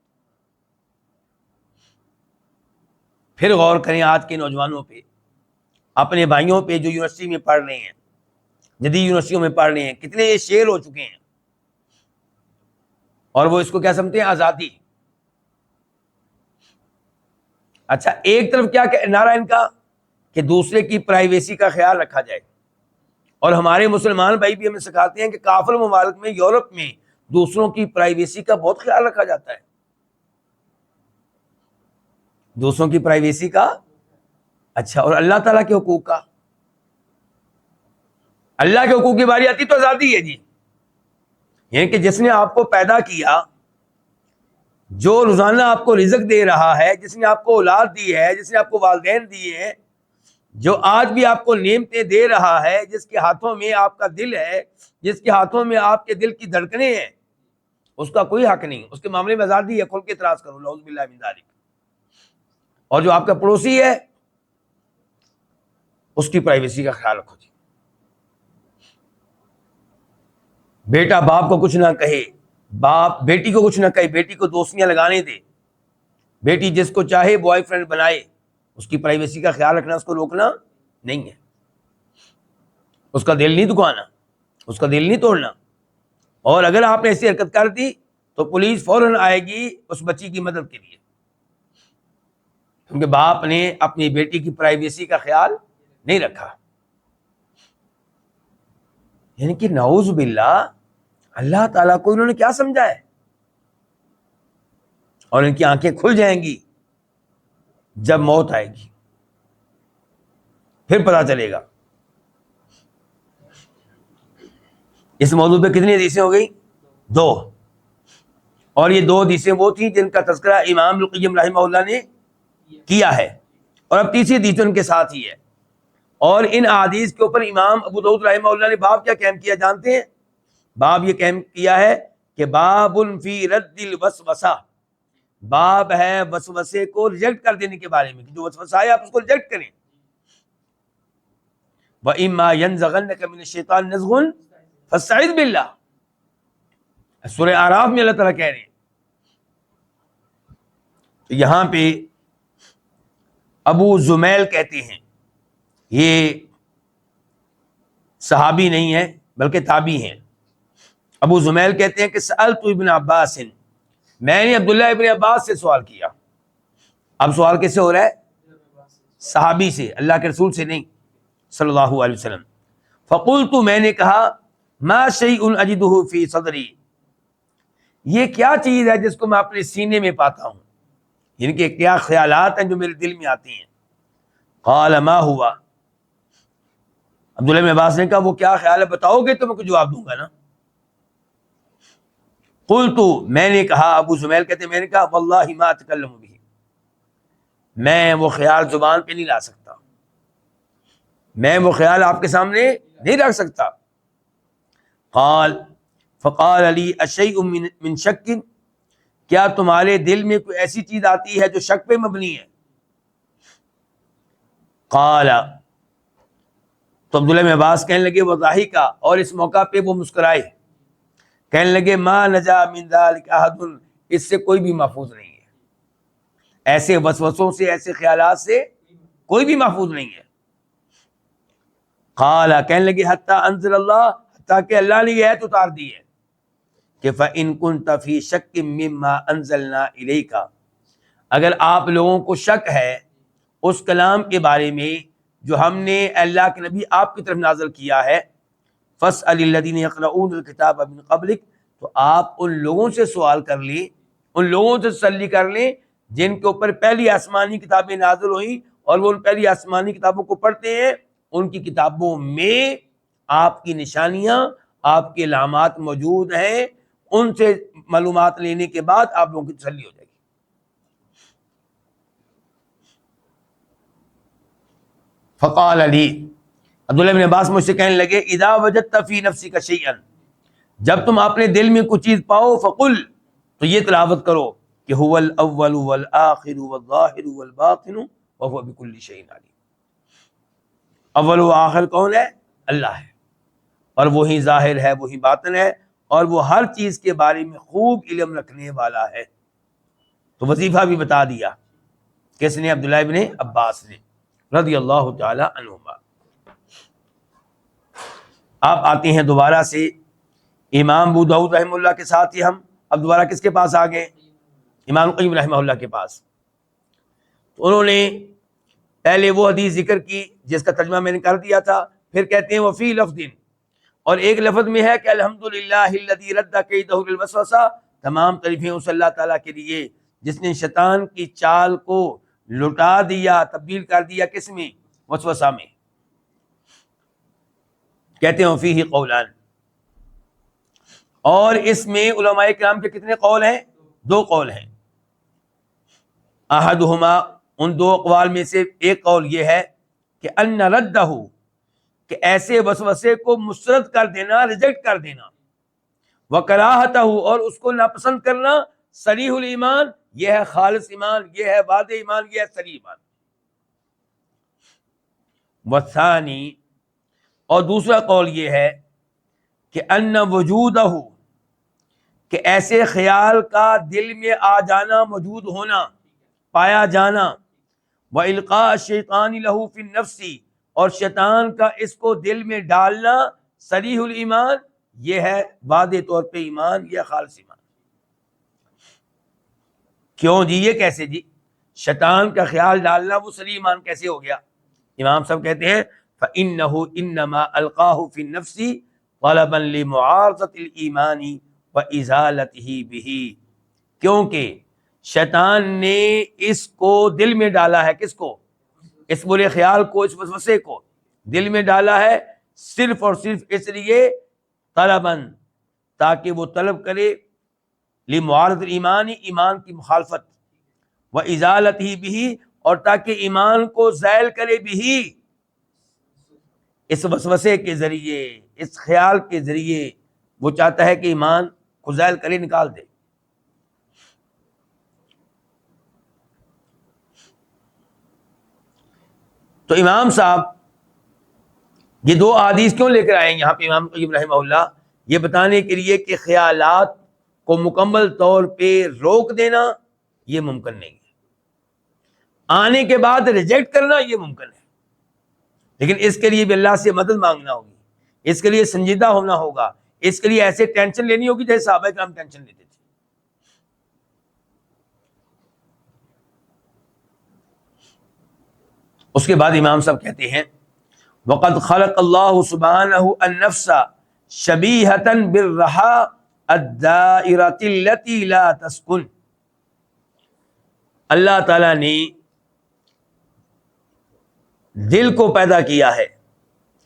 [SPEAKER 1] پھر غور کریں آج کے نوجوانوں پہ، اپنے بھائیوں پہ جو یونیورسٹی میں پڑھ رہے ہیں، جدید یونیورسٹیوں میں پڑھ رہے ہیں، کتنے یہ شیر ہو چکے ہیں، اور وہ اس کو کیا سمجھتے ہیں؟ آزادی۔ اچھا، ایک طرف کیا نعرہ ان کا کہ دوسرے کی پرائیویسی کا خیال رکھا جائے، اور ہمارے مسلمان بھائی بھی ہمیں سکھاتے ہیں کہ کافر ممالک میں، یورپ میں دوسروں کی پرائیویسی کا بہت خیال رکھا جاتا ہے، دوسروں کی پرائیویسی کا۔ اچھا، اور اللہ تعالیٰ کے حقوق کا؟ اللہ کے حقوق کی باری آتی تو آزادی ہے جی، یعنی کہ جس نے آپ کو پیدا کیا، جو روزانہ آپ کو رزق دے رہا ہے، جس نے آپ کو اولاد دی ہے، جس نے آپ کو والدین دیے ہیں، جو آج بھی آپ کو نعمتیں دے رہا ہے، جس کے ہاتھوں میں آپ کا دل ہے، جس کے ہاتھوں میں آپ کے دل کی دھڑکنیں ہیں، اس کا کوئی حق نہیں، اس کے معاملے میں آزادی ہے، کھل کے اعتراض کرو، نعوذ باللہ من ذالک۔ اور جو آپ کا پڑوسی ہے اس کی پرائیویسی کا خیال رکھو جی۔ بیٹا باپ کو کچھ نہ کہے، باپ بیٹی کو کچھ نہ کہے، بیٹی کو دوستیاں لگانے دے، بیٹی جس کو چاہے بوائے فرینڈ بنائے، اس کی پرائیویسی کا خیال رکھنا، اس کو روکنا نہیں ہے، اس کا دل نہیں دکھانا، اس کا دل نہیں توڑنا۔ اور اگر آپ نے ایسی حرکت کر دی تو پولیس فوراً آئے گی اس بچی کی مدد کے لیے، کیونکہ باپ نے اپنی بیٹی کی پرائیویسی کا خیال نہیں رکھا۔ یعنی کہ نعوذ باللہ، اللہ تعالیٰ کو انہوں نے کیا سمجھا ہے؟ اور ان کی آنکھیں کھل جائیں گی جب موت آئے گی، پھر پتہ چلے گا۔ اس موضوع پہ کتنی حدیثیں ہو گئی؟ 2، اور یہ 2 حدیثیں وہ تھیں جن کا تذکرہ امام القیم رحمہ اللہ نے کیا ہے، اور اب تیسری حدیث ان کے ساتھ ہی ہے۔ اور ان احادیث کے اوپر امام ابو داؤد رحمہ اللہ نے باب کیا قائم کیا جانتے ہیں؟ باب یہ قائم کیا ہے کہ باب فی رد الوسوسہ، باب ہے وسوسے کو ریجیکٹ کر دینے کے بارے میں، کہ جو وسوسہ ہے آپ اس کو ریجیکٹ کریں۔ وَإِمَّا يَنزَغَنَّكَ مِنَ الشَّيْطَانِ نَزْغٌ فَاسْتَعِذْ بِاللَّهِ، سورہ اعراف میں اللہ تعالیٰ کہہ رہے ہیں۔ تو یہاں پہ ابو زمیل کہتے ہیں، یہ صحابی نہیں ہے بلکہ تابعی ہیں۔ ابو زمیل کہتے ہیں کہ سألت ابن عباس، میں نے عبداللہ ابن عباس سے سوال کیا۔ اب سوال کس سے ہو رہا ہے؟ صحابی سے، اللہ کے رسول سے نہیں صلی اللہ علیہ وسلم۔ فقلت، میں نے کہا ما شیء اجدہ فی صدری، یہ کیا چیز ہے جس کو میں اپنے سینے میں پاتا ہوں، یعنی کہ کیا خیالات ہیں جو میرے دل میں آتی ہیں۔ قال ما ہوا، عبداللہ بن عباس نے کہا وہ کیا خیال ہے بتاؤ گے تو میں کچھ جواب دوں گا نا۔ قلت، میں نے کہا، ابو زمیل کہتے ہیں میں نے کہا واللہ ما اتکلم بہ، میں وہ خیال زبان پہ نہیں لا سکتا، میں وہ خیال آپ کے سامنے نہیں رکھ سکتا۔ قال، فقال علی اشیء من شک، کیا تمہارے دل میں کوئی ایسی چیز آتی ہے جو شک پہ مبنی ہے؟ قال، تو عبداللہ بن عباس کہنے لگے وضاحکا، اور اس موقع پہ وہ مسکرائے، کہنے لگے ما نجا من ذلک احد، اس سے کوئی بھی محفوظ نہیں ہے، ایسے وسوسوں سے، ایسے خیالات سے کوئی بھی محفوظ نہیں ہے۔ قال، کہنے لگے حتی انزل اللہ، حتیٰ کہ اللہ نے یہ آیت اتار دی ہے کہ فَإِن كُنْتَ فِي شَكٍّ مِّمَّا أَنزَلْنَا إِلَيْكَ، اگر آپ لوگوں کو شک ہے اس کلام کے بارے میں جو ہم نے اللہ کے نبی آپ کی طرف نازل کیا ہے، فَاسْأَلِ الَّذِينَ يَقْرَؤُونَ الْكِتَابَ مِن قَبْلِكَ، تو آپ ان لوگوں سے سوال کر لیں، ان لوگوں سے تسلی کر لیں جن کے اوپر پہلی آسمانی کتابیں نازل ہوئیں اور وہ ان پہلی آسمانی کتابوں کو پڑھتے ہیں، ان کی کتابوں میں آپ کی نشانیاں، آپ کے علامات موجود ہیں، ان سے معلومات لینے کے بعد آپ لوگوں کی تسلی ہو جائے گی۔ فقال علی، عبداللہ بن عباس مجھ سے کہنے لگے اذا وجدت فی نفسک شیئا، جب تم اپنے دل میں کچھ چیز پاؤ، فقل، تو یہ تلاوت کرو کہ هو الاول والآخر والظاہر والباطن وهو بكل شیء علیم۔ اول و آخر کون ہے؟ اللہ ہے، اور وہی ظاہر ہے، وہی باطن ہے، اور وہ ہر چیز کے بارے میں خوب علم رکھنے والا ہے۔ تو وظیفہ بھی بتا دیا، کس نے؟ عبداللہ ابن عباس نے رضی اللہ تعالی عنہما۔ آپ آتے ہیں دوبارہ سے امام ابو داؤد رحمہ اللہ کے ساتھ ہی، ہم اب دوبارہ کس کے پاس آ گئے؟ امام قیم رحمہ اللہ کے پاس۔ تو انہوں نے پہلے وہ حدیث ذکر کی جس کا ترجمہ میں نے کر دیا تھا، پھر کہتے ہیں وفی لفظ، اور ایک لفظ میں ہے کہ الحمدللہ الذی رد کیدہ للوسوسہ، تمام تعریفیں اس اللہ تعالیٰ کے لیے جس نے شیطان کی چال کو لٹا دیا، تبدیل کر دیا، کس میں؟ وسوسہ میں۔ کہتے ہیں فیہ قولان، اور اس میں علماء کرام کے کتنے قول ہیں؟ 2 قول ہیں۔ احدہما، ان 2 اقوال میں سے ایک قول یہ ہے کہ ان ردہ، کہ ایسے وسوسے کو مسترد کر دینا، ریجیکٹ کر دینا، وکراہتہ، اور اس کو ناپسند کرنا، صریح الایمان، یہ ہے خالص ایمان، یہ ہے واضح ایمان، یہ ہے صریح ایمان۔ والثانی، اور دوسرا قول یہ ہے کہ ان وجودہ، کہ ایسے خیال کا دل میں آ جانا، موجود ہونا، پایا جانا، وَإِلْقَاءَ الشَّيْطَانِ لَهُ فِي النَّفْسِ، اور شیطان کا اس کو دل میں ڈالنا، صریح الایمان، یہ ہے واضح طور پہ ایمان، یہ خالص ایمان۔ کیوں جی؟ یہ کیسے جی؟ شیطان کا خیال ڈالنا وہ صریح ایمان کیسے ہو گیا؟ امام صاحب کہتے ہیں فَإِنَّهُ إِنَّمَا أَلْقَاهُ فِي النَّفْسِ طَلَبًا لِمُعَارَضَةِ الْإِيمَانِ وَإِزَالَتِهِ بِهِ، کیونکہ شیطان نے اس کو دل میں ڈالا ہے، کس کو؟ اس برے خیال کو، اس وسوسے کو دل میں ڈالا ہے صرف اور صرف اس لیے طلباً، تاکہ وہ طلب کرے لمعارض الایمان، ایمان کی مخالفت، وازالتہ بہ، اور تاکہ ایمان کو زائل کرے بھی، اس وسوسے کے ذریعے، اس خیال کے ذریعے وہ چاہتا ہے کہ ایمان کو زائل کرے، نکال دے۔ تو امام صاحب یہ 2 احادیث کیوں لے کر آئے ہیں یہاں پہ امام قیم رحمہ اللہ؟ یہ بتانے کے لیے کہ خیالات کو مکمل طور پہ روک دینا یہ ممکن نہیں ہے، آنے کے بعد ریجیکٹ کرنا یہ ممکن ہے، لیکن اس کے لیے بھی اللہ سے مدد مانگنا ہوگی، اس کے لیے سنجیدہ ہونا ہوگا، اس کے لیے ایسے ٹینشن لینی ہوگی جیسے صحابہ کرام ٹینشن لیتے تھے۔ اس کے بعد امام صاحب کہتے ہیں وَقَدْ خَلَقَ اللَّهُ سُبْحَانَهُ النَّفْسَ شَبِيهَةً بِالرَّحَاءِ الدَّائِرَةِ الَّتِي لَا تَسْكُنُ، اللہ تعالیٰ نے دل کو پیدا کیا ہے،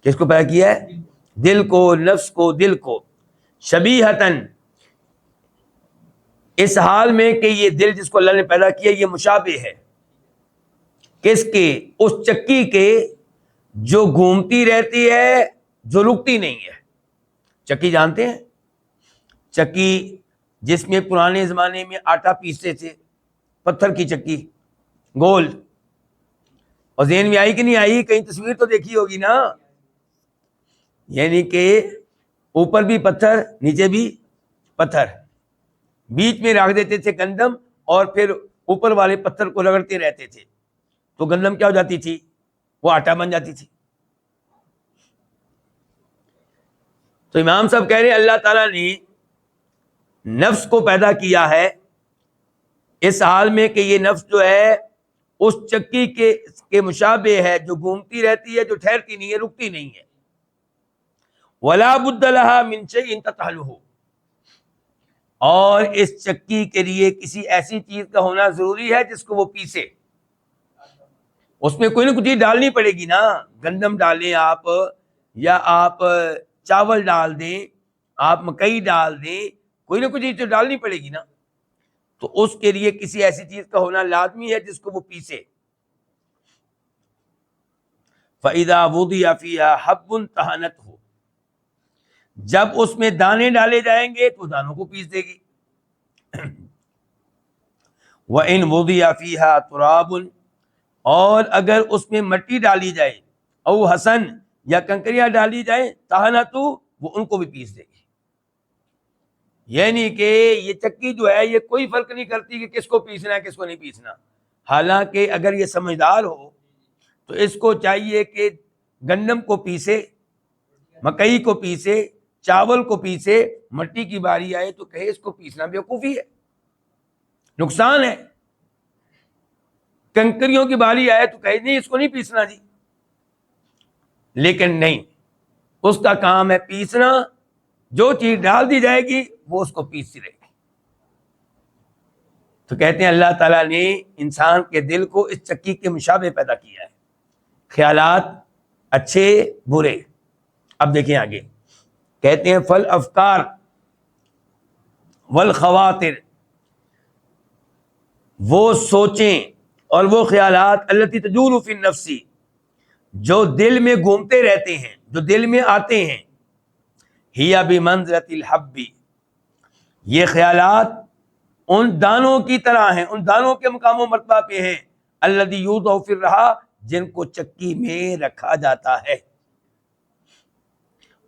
[SPEAKER 1] کس کو پیدا کیا ہے؟ دل کو، نفس کو، دل کو، شبیہتاً، اس حال میں کہ یہ دل جس کو اللہ نے پیدا کیا یہ مشابہ ہے، کس کے؟ اس چکی کے جو گھومتی رہتی ہے، جو رکتی نہیں ہے۔ چکی جانتے ہیں؟ چکی جس میں پرانے زمانے میں آٹا پیستے تھے، پتھر کی چکی، گول، اور ذہن میں آئی کہ نہیں آئی؟ کہیں تصویر تو دیکھی ہوگی نا، یعنی کہ اوپر بھی پتھر نیچے بھی پتھر، بیچ میں رکھ دیتے تھے گندم اور پھر اوپر والے پتھر کو رگڑتے رہتے تھے تو گندم کیا ہو جاتی تھی؟ وہ آٹا بن جاتی تھی۔ تو امام صاحب کہہ رہے ہیں اللہ تعالیٰ نے نفس کو پیدا کیا ہے اس حال میں کہ یہ نفس جو ہے اس چکی کے مشابہ ہے، جو گھومتی رہتی ہے، جو ٹھہرتی نہیں ہے، رکتی نہیں ہے۔ وَلَا بُدَّ لَهَا مِن شَيْءٍ تَتْحَلُهُ، اور اس چکی کے لیے کسی ایسی چیز کا ہونا ضروری ہے جس کو وہ پیسے۔ اس میں کوئی نہ کوئی چیز ڈالنی پڑے گی نا، گندم ڈالیں آپ، یا آپ چاول ڈال دیں، آپ مکئی ڈال دیں، کوئی نہ کوئی چیز تو ڈالنی پڑے گی نا، تو اس کے لیے کسی ایسی چیز کا ہونا لازمی ہے جس کو وہ پیسے۔ فَإِذَا وُضِعَ فِيهَا حَبٌّ طَحَنَتْهُ، جب اس میں دانے ڈالے جائیں گے تو دانوں کو پیس دے گی۔ وَإِنْ وُضِعَ فِيهَا تُرَابٌ، اور اگر اس میں مٹی ڈالی جائے، او حسن یا کنکریاں ڈالی جائیں، طَحَنَتْهُ، وہ ان کو بھی پیس دے گی۔ یعنی کہ یہ چکی جو ہے یہ کوئی فرق نہیں کرتی کہ کس کو پیسنا ہے کس کو نہیں پیسنا۔ حالانکہ اگر یہ سمجھدار ہو تو اس کو چاہیے کہ گندم کو پیسے، مکئی کو پیسے، چاول کو پیسے، مٹی کی باری آئے تو کہے اس کو پیسنا بیوقوفی ہے، نقصان ہے۔ کنکریوں کی باری آئے تو کہے نہیں اس کو نہیں پیسنا جی، لیکن نہیں، اس کا کام ہے پیسنا، جو چیز ڈال دی جائے گی وہ اس کو پیستی رہے گی۔ تو کہتے ہیں اللہ تعالیٰ نے انسان کے دل کو اس چکی کے مشابہ پیدا کیا ہے، خیالات اچھے برے۔ اب دیکھیں آگے کہتے ہیں فل افکار والخواطر، وہ سوچیں اور وہ خیالات التی تجول فی النفس، جو دل میں گھومتے رہتے ہیں، جو دل میں آتے ہیں، ہی بمنزلۃ الحب، یہ خیالات ان دانوں کی طرح ہیں، ان دانوں کے مقام و مرتبہ پہ ہیں، الذی یوضع فی الرحا، جن کو چکی میں رکھا جاتا ہے۔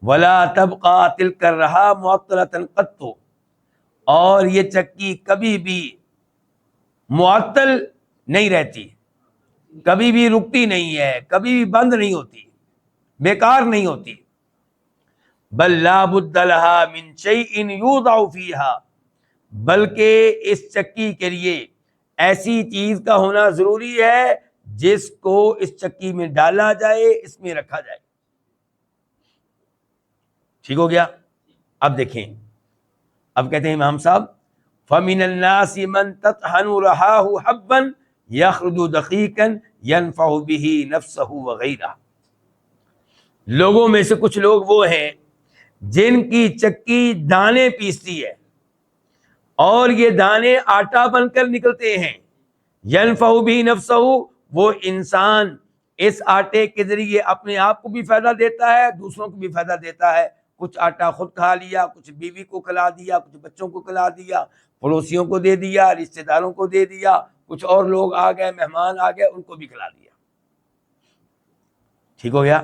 [SPEAKER 1] ولا تبقى تلك الرحا معطلۃ قط، اور یہ چکی کبھی بھی معطل نہیں رہتی، کبھی بھی رکتی نہیں ہے، کبھی بھی بند نہیں ہوتی، بیکار نہیں ہوتی۔ بل لا بد لها من شيء يوضع فيها، بلکہ اس چکی کے لیے ایسی چیز کا ہونا ضروری ہے جس کو اس چکی میں ڈالا جائے، اس میں رکھا جائے۔ ٹھیک ہو گیا؟ اب دیکھیں، اب کہتے ہیں امام صاحب فَمِنَ النَّاسِ مَن تَطْحَنُ رَحَاهُ حَبًّا يَخْرُجُ دَقِيقًا يَنْفَعُ بِهِ نَفْسَهُ وَغَيْرَهُ، لوگوں میں سے کچھ لوگ وہ ہیں جن کی چکی دانے پیستی ہے اور یہ دانے آٹا بن کر نکلتے ہیں، يَنْفَعُ بِهِ نَفْسَهُ، وہ انسان اس آٹے کے ذریعے اپنے آپ کو بھی فائدہ دیتا ہے، دوسروں کو بھی فائدہ دیتا ہے۔ کچھ آٹا خود کھا لیا، کچھ بیوی کو کھلا دیا، کچھ بچوں کو کھلا دیا، پڑوسیوں کو دے دیا، رشتہ داروں کو دے دیا، کچھ اور لوگ آ گئے، مہمان آ گئے، ان کو بھی کھلا دیا۔ ٹھیک ہو گیا؟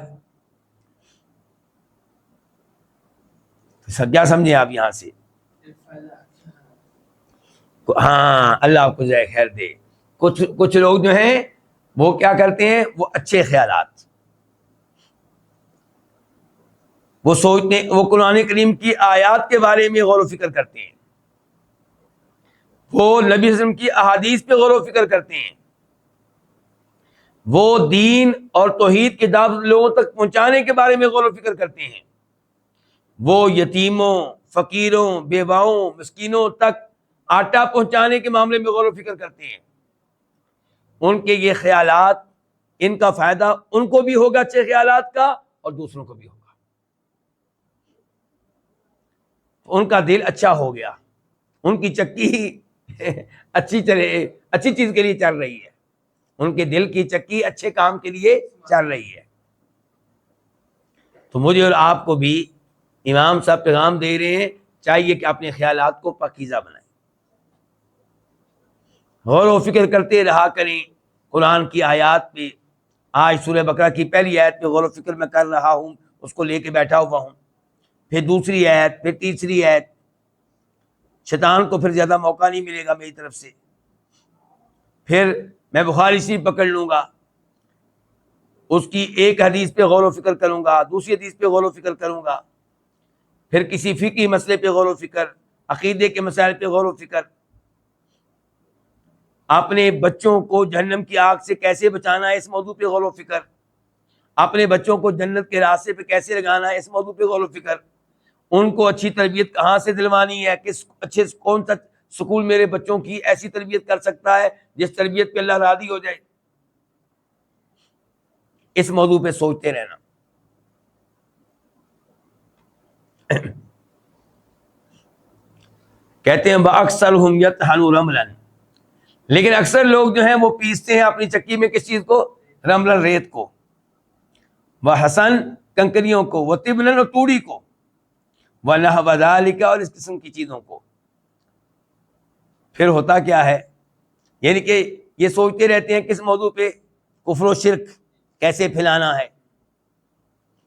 [SPEAKER 1] سب کیا سمجھے آپ یہاں سے؟ ہاں، اللہ آپ کو جزائے خیر دے۔ کچھ لوگ جو ہیں وہ کیا کرتے ہیں، وہ اچھے خیالات، وہ سوچتے ہیں، وہ قرآن کریم کی آیات کے بارے میں غور و فکر کرتے ہیں، وہ نبی صلی اللہ علیہ وسلم کی احادیث پہ غور و فکر کرتے ہیں، وہ دین اور توحید کی دعوت لوگوں تک پہنچانے کے بارے میں غور و فکر کرتے ہیں، وہ یتیموں، فقیروں، بیواؤں، مسکینوں تک آٹا پہنچانے کے معاملے میں غور و فکر کرتے ہیں۔ ان کے یہ خیالات، ان کا فائدہ ان کو بھی ہوگا اچھے خیالات کا، اور دوسروں کو بھی ہوگا۔ ان کا دل اچھا ہو گیا، ان کی چکی اچھی چیز کے لیے چل رہی ہے، ان کے دل کی چکی اچھے کام کے لیے چل رہی ہے۔ تو مجھے اور آپ کو بھی امام صاحب پیغام دے رہے ہیں، چاہیے کہ اپنے خیالات کو پاکیزہ بنائیں، غور و فکر کرتے رہا کریں قرآن کی آیات پہ۔ آج سورہ بقرہ کی پہلی آیت پہ غور و فکر میں کر رہا ہوں، اس کو لے کے بیٹھا ہوا ہوں، پھر دوسری آیت، پھر تیسری آیت، شیطان کو پھر زیادہ موقع نہیں ملے گا میری طرف سے، پھر میں بخاری شریف پکڑ لوں گا، اس کی ایک حدیث پہ غور و فکر کروں گا، دوسری حدیث پہ غور و فکر کروں گا، پھر کسی فقہی مسئلے پہ غور و فکر، عقیدے کے مسائل پہ غور و فکر، اپنے بچوں کو جہنم کی آگ سے کیسے بچانا ہے اس موضوع پہ غور و فکر، اپنے بچوں کو جنت کے راستے پہ کیسے لگانا ہے اس موضوع پہ غور و فکر، ان کو اچھی تربیت کہاں سے دلوانی ہے، کس اچھے کون سا سکول میرے بچوں کی ایسی تربیت کر سکتا ہے جس تربیت پہ اللہ راضی ہو جائے، اس موضوع پہ سوچتے رہنا۔ کہتے ہیں بَأَكْثَرُهُمْ يَطْحَنُ رَمْلًا، لیکن اکثر لوگ جو ہیں وہ پیستے ہیں اپنی چکی میں کس چیز کو؟ رملن، ریت کو، وحسن، کنکریوں کو، وطبلن، اور توڑی کو، ونحو ذالک، اور اس قسم کی چیزوں کو۔ پھر ہوتا کیا ہے، یعنی کہ یہ سوچتے رہتے ہیں کس موضوع پہ؟ کفر و شرک کیسے پھیلانا ہے،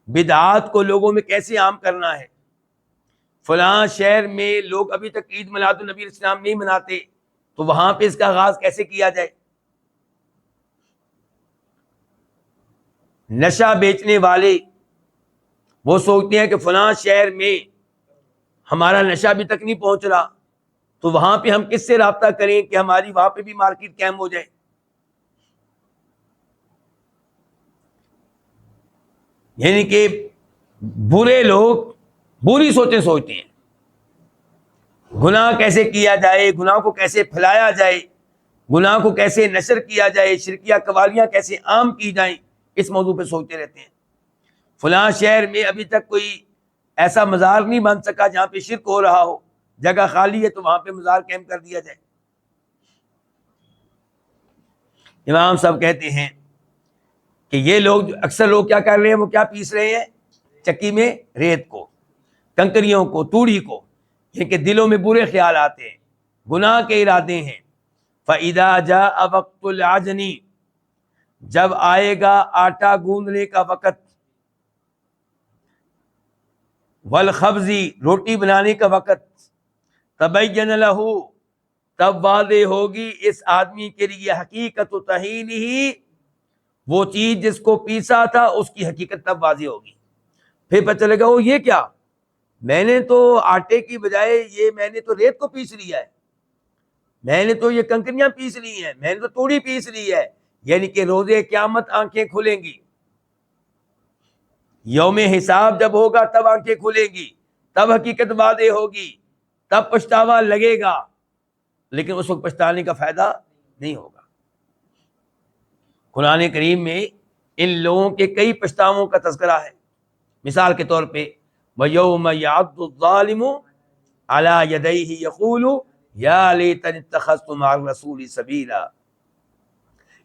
[SPEAKER 1] بدعات کو لوگوں میں کیسے عام کرنا ہے، فلاں شہر میں لوگ ابھی تک عید میلاد النبی علیہ السلام نہیں مناتے تو وہاں پہ اس کا آغاز کیسے کیا جائے۔ نشہ بیچنے والے وہ سوچتے ہیں کہ فلاں شہر میں ہمارا نشہ ابھی تک نہیں پہنچ رہا تو وہاں پہ ہم کس سے رابطہ کریں کہ ہماری وہاں پہ بھی مارکیٹ قائم ہو جائے۔ یعنی کہ برے لوگ بری سوچیں سوچتے ہیں، گناہ کیسے کیا جائے، گناہ کو کیسے پھیلایا جائے، گناہ کو کیسے نشر کیا جائے، شرکیہ قوالیاں کیسے عام کی جائیں، اس موضوع پہ سوچتے رہتے ہیں۔ فلاں شہر میں ابھی تک کوئی ایسا مزار نہیں بن سکا جہاں پہ شرک ہو رہا ہو، جگہ خالی ہے تو وہاں پہ مزار قائم کر دیا جائے۔ امام صاحب کہتے ہیں کہ یہ لوگ اکثر لوگ کیا کر رہے ہیں، وہ کیا پیس رہے ہیں؟ چکی میں ریت کو، کنکریوں کو، توڑی کو، یہ کہ دلوں میں برے خیال آتے ہیں، گناہ کے ارادے ہیں۔ فَإِذَا جَاءَ وَقْتُ الْعَجْنِ، جب آئے گا آٹا گوندنے کا وقت، والخبز، روٹی بنانے کا وقت، تبین لہ، تب واضح ہوگی اس آدمی کے لیے حقیقت تہینہ، وہ چیز جس کو پیسا تھا اس کی حقیقت تب واضح ہوگی۔ پھر پتہ چلے گا وہ یہ کیا، میں نے تو آٹے کی بجائے یہ میں نے تو ریت کو پیس لیا ہے، میں نے تو یہ کنکریاں پیس لی ہیں، میں نے تو توڑی پیس لی ہے۔ یعنی کہ روز قیامت آنکھیں کھلیں گی، یوم حساب جب ہوگا تب آنکھیں کھلیں گی، تب حقیقت واضح ہوگی، تب پچھتاوا لگے گا، لیکن اس وقت پچھتانے کا فائدہ نہیں ہوگا۔ قرآن کریم میں ان لوگوں کے کئی پچھتاووں کا تذکرہ ہے۔ مثال کے طور پہ وَيَوْمَ يَعَضُّ الظَّالِمُ عَلَى يَدَيْهِ يَقُولُ يَا لَيْتَنِي اتَّخَذْتُ مَعَ الرَّسُولِ سَبِيلًا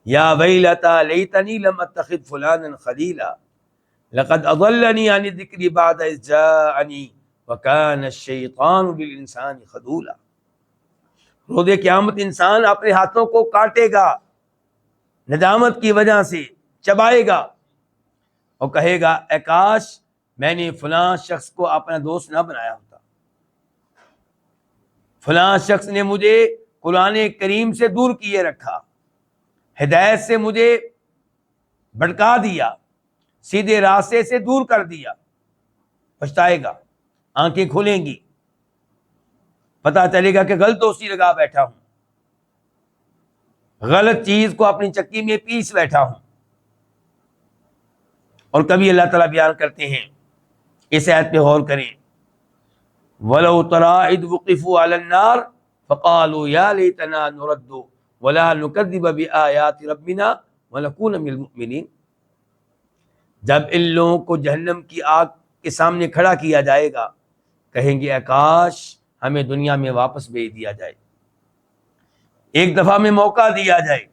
[SPEAKER 1] يَا وَيْلَتَىٰ لَيْتَنِي لَمْ أَتَّخِذْ فُلَانًا خَلِيلًا لَقَدْ أَضَلَّنِي عَنِ الذِّكْرِ بَعْدَ إِذْ جَاءَنِي وَكَانَ الشَّيْطَانُ لِلْإِنسَانِ خَذُولًا۔ روز قیامت انسان اپنے ہاتھوں کو کاٹے گا ندامت کی وجہ سے، چبائے گا اور کہے گا اے کاش میں نے فلاں شخص کو اپنا دوست نہ بنایا ہوتا، فلاں شخص نے مجھے قرآن کریم سے دور کیے رکھا، ہدایت سے مجھے بھٹکا دیا، سیدھے راستے سے دور کر دیا۔ پچھتائے گا، آنکھیں کھلیں گی، پتہ چلے گا کہ غلط دوستی لگا بیٹھا ہوں، غلط چیز کو اپنی چکی میں پیس بیٹھا ہوں۔ اور کبھی اللہ تعالیٰ بیان کرتے ہیں، اس آیت پہ غور کریں، وَلَوْ تَرَىٰ إِذْ وُقِفُوا عَلَى النَّارِ فَقَالُوا يَا لَيْتَنَا نُرَدُّ وَلَا نُكَذِّبَ بِآيَاتِ رَبِّنَا وَنَكُونَ مِنَ الْمُؤْمِنِينَ۔ جب ان لوگوں کو جہنم کی آگ کے سامنے کھڑا کیا جائے گا، کہیں گے اے کاش ہمیں دنیا میں واپس بھیج دیا جائے، ایک دفعہ میں موقع دیا جائے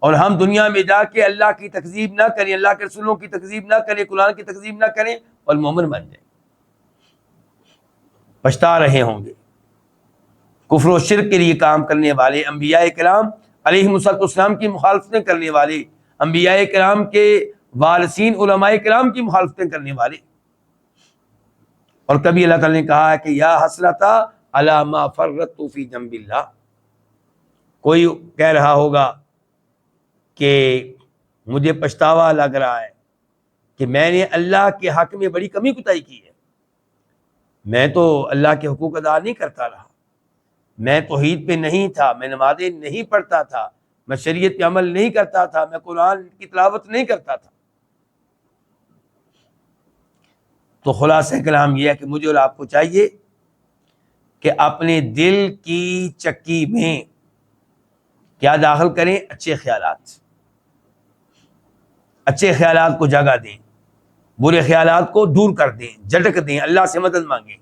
[SPEAKER 1] اور ہم دنیا میں جا کے اللہ کی تکذیب نہ کریں، اللہ کے رسولوں کی تکذیب نہ کریں، قرآن کی تکذیب نہ کریں اور مومن بن جائیں۔ پچھتا رہے ہوں گے۔ کفر و شرک کے لیے کام کرنے والے انبیاء کرام علیہم السلام کی مخالفتیں کرنے والے، انبیاء کرام کے وارثین علماء کرام کی مخالفتیں کرنے والے. اور کبھی اللہ تعالیٰ نے کہا ہے کہ یا حسرتا علی ما فرطت فی جنب اللہ. کوئی کہہ رہا ہوگا کہ مجھے پچھتاوا لگ رہا ہے کہ میں نے اللہ کے حق میں بڑی کمی کوتاہی کی ہے. میں تو اللہ کے حقوق ادا نہیں کرتا رہا، میں توحید پہ نہیں تھا، میں نمازیں نہیں پڑھتا تھا، میں شریعت پہ عمل نہیں کرتا تھا، میں قرآن کی تلاوت نہیں کرتا تھا. تو خلاصہ کلام یہ ہے کہ مجھے اور آپ کو چاہیے کہ اپنے دل کی چکی میں کیا داخل کریں؟ اچھے خیالات. اچھے خیالات کو جگہ دیں، برے خیالات کو دور کر دیں، جھٹک دیں، اللہ سے مدد مانگیں.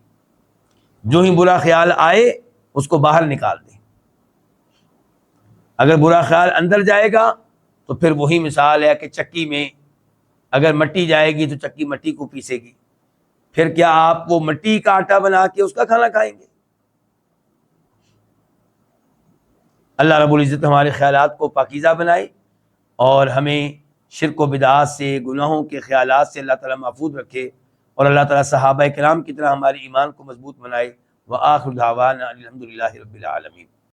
[SPEAKER 1] جو ہی برا خیال آئے اس کو باہر نکال دیں. اگر برا خیال اندر جائے گا تو پھر وہی مثال ہے کہ چکی میں اگر مٹی جائے گی تو چکی مٹی کو پیسے گی. پھر کیا آپ وہ مٹی کا آٹا بنا کے اس کا کھانا کھائیں گے؟ اللہ رب العزت ہمارے خیالات کو پاکیزہ بنائے اور ہمیں شرک و بدعات سے، گناہوں کے خیالات سے اللہ تعالیٰ محفوظ رکھے، اور اللہ تعالیٰ صحابہ کرام کی طرح ہمارے ایمان کو مضبوط بنائے. وآخر دعوانا الحمدللہ رب العالمین.